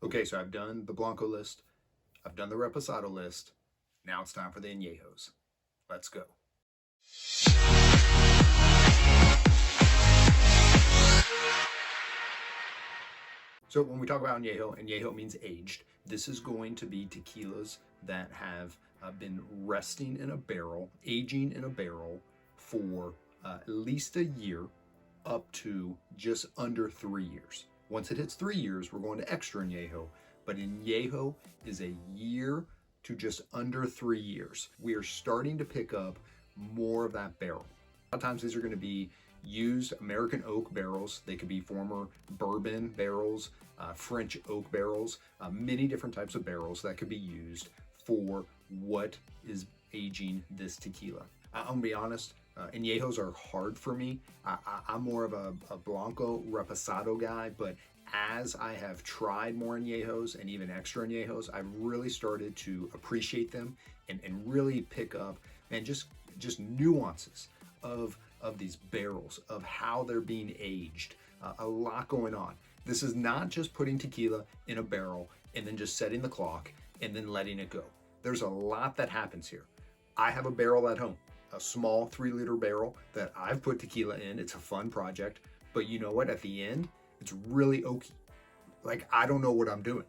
Okay, so I've done the Blanco list. I've done the Reposado list. Now it's time for the Añejos. Let's go. So when we talk about Añejo means aged. This is going to be tequilas that have been resting in a barrel, aging in a barrel for at least a year up to just under 3 years. Once it hits 3 years, we're going to extra Añejo, but Añejo is a year to just under 3 years. We are starting to pick up more of that barrel. A lot of times these are going to be used American oak barrels. They could be former bourbon barrels, French oak barrels, many different types of barrels that could be used for what is aging this tequila. I'm gonna be honest, Añejos are hard for me. I'm more of a Blanco Reposado guy, but as I have tried more Añejos and even extra Añejos, I've really started to appreciate them and really pick up and just nuances of these barrels, of how they're being aged. A lot going on. This is not just putting tequila in a barrel and then just setting the clock and then letting it go. There's a lot that happens here. I have a barrel at home, a small 3-liter barrel that I've put tequila in. It's a fun project, but you know what? At the end, it's really oaky. Like, I don't know what I'm doing.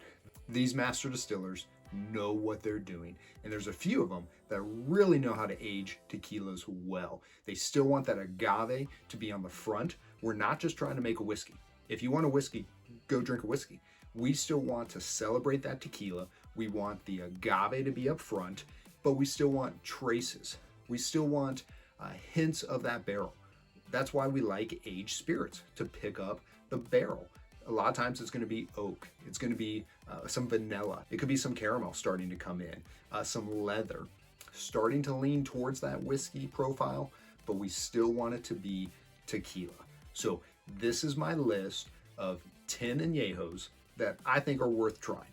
These master distillers know what they're doing, and there's a few of them that really know how to age tequilas well. They still want that agave to be on the front. We're not just trying to make a whiskey. If you want a whiskey, go drink a whiskey. We still want to celebrate that tequila. We want the agave to be up front, but we still want traces. We still want hints of that barrel. That's why we like aged spirits, to pick up the barrel. A lot of times it's going to be oak. It's going to be some vanilla. It could be some caramel starting to come in, some leather, starting to lean towards that whiskey profile, but we still want it to be tequila. So this is my list of 10 Añejos that I think are worth trying.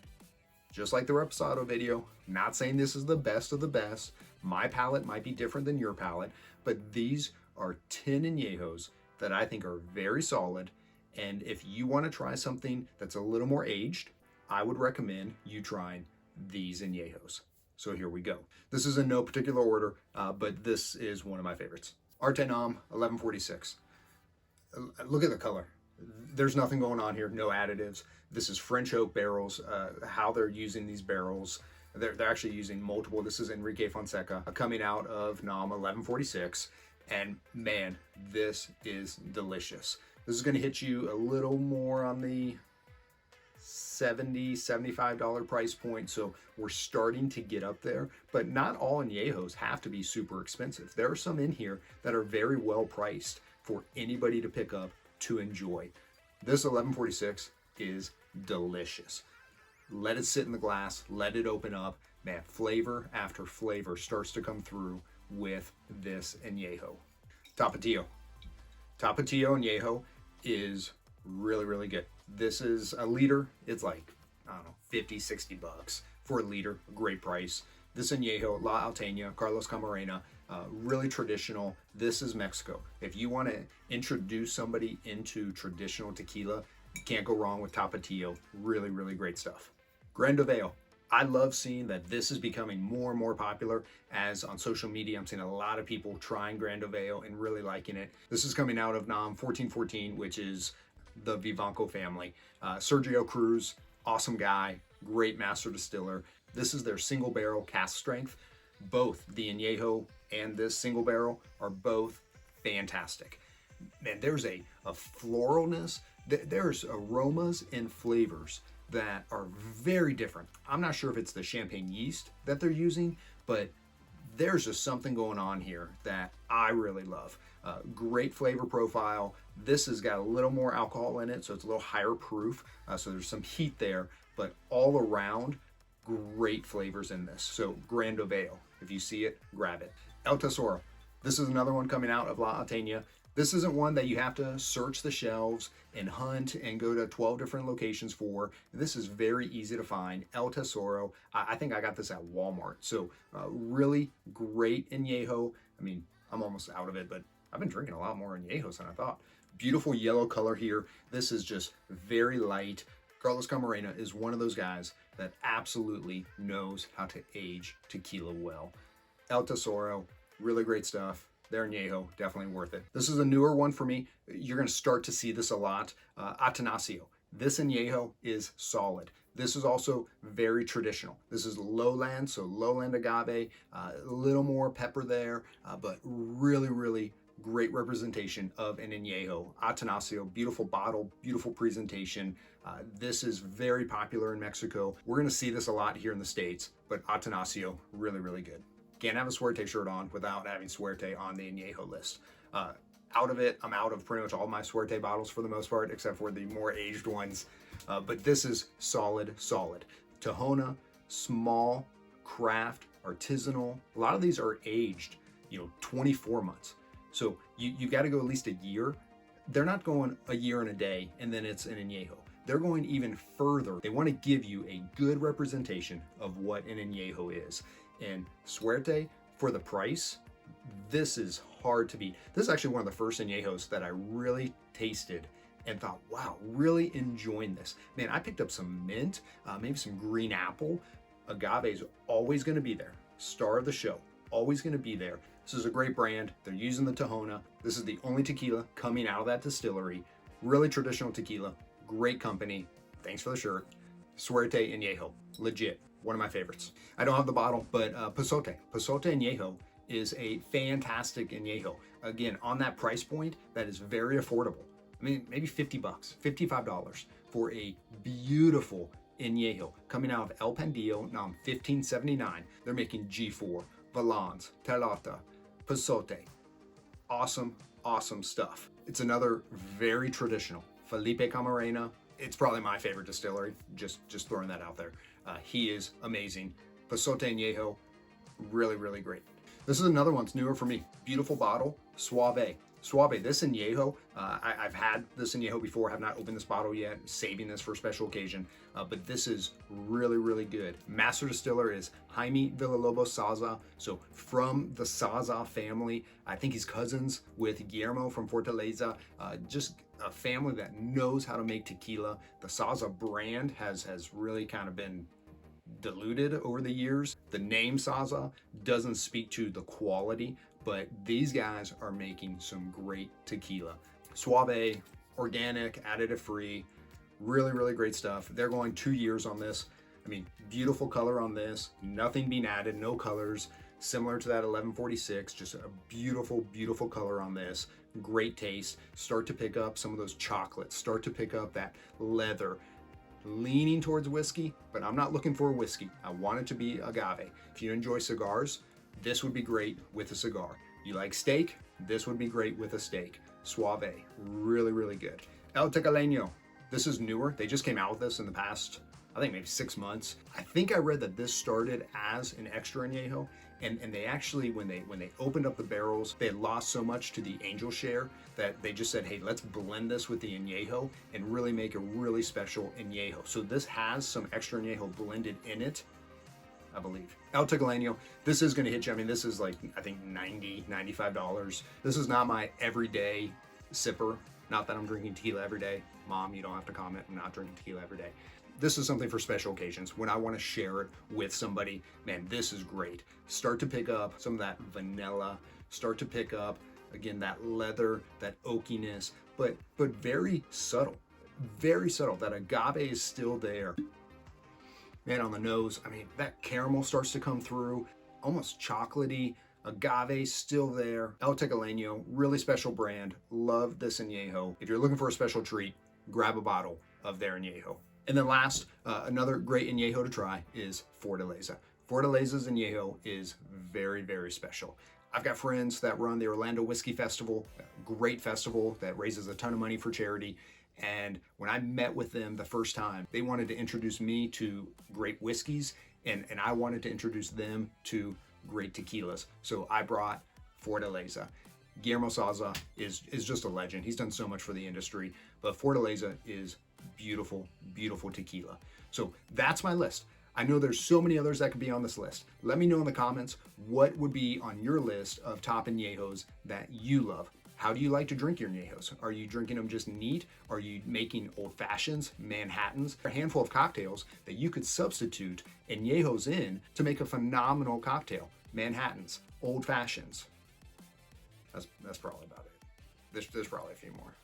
Just like the Reposado video, not saying this is the best of the best. My palate might be different than your palate, but these are 10 Añejos that I think are very solid. And if you want to try something that's a little more aged, I would recommend you trying these Añejos. So here we go. This is in no particular order, but this is one of my favorites. Arte Nam 1146. Look at the color. There's nothing going on here, no additives. This is French oak barrels. How they're using these barrels, they're actually using multiple. This is Enrique Fonseca coming out of Nam 1146. And man, this is delicious. This is going to hit you a little more on the $70, $75 price point. So we're starting to get up there, but not all Añejos have to be super expensive. There are some in here that are very well priced for anybody to pick up to enjoy. This 1146 is delicious. Let it sit in the glass, let it open up. Man, flavor after flavor starts to come through with this Añejo. Tapatio. Tapatio Añejo is really, really good. This is a liter. It's like, I don't know, 50, 60 bucks for a liter. Great price. This Añejo, La Alteña, Carlos Camarena, really traditional. This is Mexico. If you want to introduce somebody into traditional tequila, you can't go wrong with Tapatio. Really, really great stuff. Grande Veil. I love seeing that this is becoming more and more popular, as on social media I'm seeing a lot of people trying Grande Veil and really liking it. This is coming out of Nam 1414, which is the Vivanco family. Sergio Cruz, awesome guy, great master distiller. This is their single barrel cask strength. Both the Añejo and this single barrel are both fantastic. Man, there's a floralness, there's aromas and flavors that are very different. I'm not sure if it's the champagne yeast that they're using, but there's just something going on here that I really love. Great flavor profile. This has got a little more alcohol in it, so it's a little higher proof. So there's some heat there, but all around, great flavors in this. So Grande Veil, if you see it, grab it. El Tesoro. This is another one coming out of La Alteña. This isn't one that you have to search the shelves and hunt and go to 12 different locations for. This is very easy to find. El Tesoro. I think I got this at Walmart. So really great Añejo. I mean, I'm almost out of it, but I've been drinking a lot more Añejos than I thought. Beautiful yellow color here. This is just very light, Carlos Camarena is one of those guys that absolutely knows how to age tequila well. El Tesoro, really great stuff. Their Anejo, definitely worth it. This is a newer one for me. You're going to start to see this a lot. Atanasio. This Anejo is solid. This is also very traditional. This is lowland, so lowland agave, a little more pepper there, but really, really great representation of an Anejo. Atanasio, beautiful bottle, beautiful presentation. This is very popular in Mexico. We're going to see this a lot here in the States, but Atanasio, really, really good. Can't have a Suerte shirt on without having Suerte on the Anejo list. Out of it, I'm out of pretty much all my Suerte bottles for the most part, except for the more aged ones. But this is solid, solid. Tahona, small, craft, artisanal. A lot of these are aged, 24 months. So you got to go at least a year. They're not going a year and a day and then it's an Anejo. They're going even further. They want to give you a good representation of what an Anejo is. And Suerte, for the price, this is hard to beat. This is actually one of the first Añejos that I really tasted and thought, wow, really enjoying this. Man, I picked up some mint, maybe some green apple. Agave is always going to be there. Star of the show, always going to be there. This is a great brand. They're using the Tahona. This is the only tequila coming out of that distillery. Really traditional tequila, great company. Thanks for the shirt. Suerte Añejo, legit. One of my favorites. I don't have the bottle, but Pasote Añejo is a fantastic Añejo. Again, on that price point, that is very affordable. I mean, maybe 50 bucks, $55 for a beautiful Añejo coming out of El Pandillo, now in 1579. They're making G4, Valans, Telata, Pasote. Awesome, awesome stuff. It's another very traditional Felipe Camarena. It's probably my favorite distillery, just throwing that out there. He is amazing. Pasote Añejo, really, really great. This is another one that's newer for me. Beautiful bottle, Suave. Suave, this Añejo, I've had this Añejo before, have not opened this bottle yet, saving this for a special occasion, but this is really, really good. Master distiller is Jaime Villalobos Saza, so from the Saza family. I think he's cousins with Guillermo from Fortaleza, just a family that knows how to make tequila. The Saza brand has really kind of been diluted over the years. The name Saza doesn't speak to the quality, but these guys are making some great tequila. Suave, organic, additive free, really, really great stuff. They're going 2 years on this. I mean, beautiful color on this, nothing being added, no colors, similar to that 1146, just a beautiful, beautiful color on this. Great taste. Start to pick up some of those chocolates, start to pick up that leather, leaning towards whiskey, but I'm not looking for a whiskey. I want it to be agave. If you enjoy cigars, this would be great with a cigar. You like steak? This would be great with a steak. Suave, really, really good. El Tequileño, this is newer. They just came out with this in the past, I think maybe 6 months. I think I read that this started as an extra añejo, and they actually, when they opened up the barrels, they had lost so much to the angel share that they just said, hey, let's blend this with the añejo and really make a really special añejo. So this has some extra añejo blended in it, I believe. El Tequileño, this is gonna hit you. I mean, this is like, I think $90, $95. This is not my everyday sipper. Not that I'm drinking tequila every day. Mom, you don't have to comment, I'm not drinking tequila every day. This is something for special occasions. When I want to share it with somebody, man, this is great. Start to pick up some of that vanilla, start to pick up, again, that leather, that oakiness, but very subtle, very subtle. That agave is still there. Man, on the nose, I mean, that caramel starts to come through, almost chocolatey. Agave still there. El Tequileño, really special brand. Love this añejo. If you're looking for a special treat, grab a bottle of their añejo. And then last, another great añejo to try is Fortaleza. Fortaleza's añejo is very, very special. I've got friends that run the Orlando Whiskey Festival, a great festival that raises a ton of money for charity. And when I met with them the first time, they wanted to introduce me to great whiskeys, and I wanted to introduce them to great tequilas. So I brought Fortaleza. Guillermo Saza is just a legend. He's done so much for the industry, but Fortaleza is beautiful, beautiful tequila. So that's my list. I know there's so many others that could be on this list. Let me know in the comments what would be on your list of top añejos that you love. How do you like to drink your añejos? Are you drinking them just neat? Are you making old fashions, Manhattans? A handful of cocktails that you could substitute añejos in to make a phenomenal cocktail. Manhattans, old fashions. That's probably about it. There's probably a few more.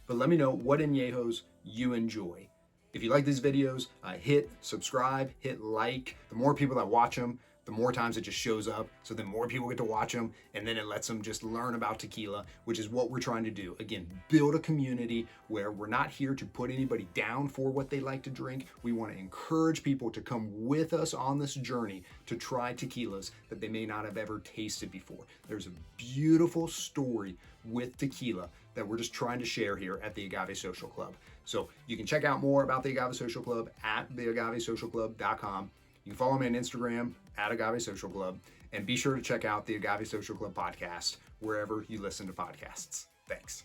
But let me know what añejos you enjoy. If you like these videos, hit subscribe, hit like. The more people that watch them, the more times it just shows up, so then more people get to watch them, and then it lets them just learn about tequila, which is what we're trying to do. Again, build a community where we're not here to put anybody down for what they like to drink. We want to encourage people to come with us on this journey to try tequilas that they may not have ever tasted before. There's a beautiful story with tequila that we're just trying to share here at the Agave Social Club. So you can check out more about the Agave Social Club at theagavesocialclub.com. You can follow me on Instagram at Agave Social Club, and be sure to check out the Agave Social Club podcast wherever you listen to podcasts. Thanks.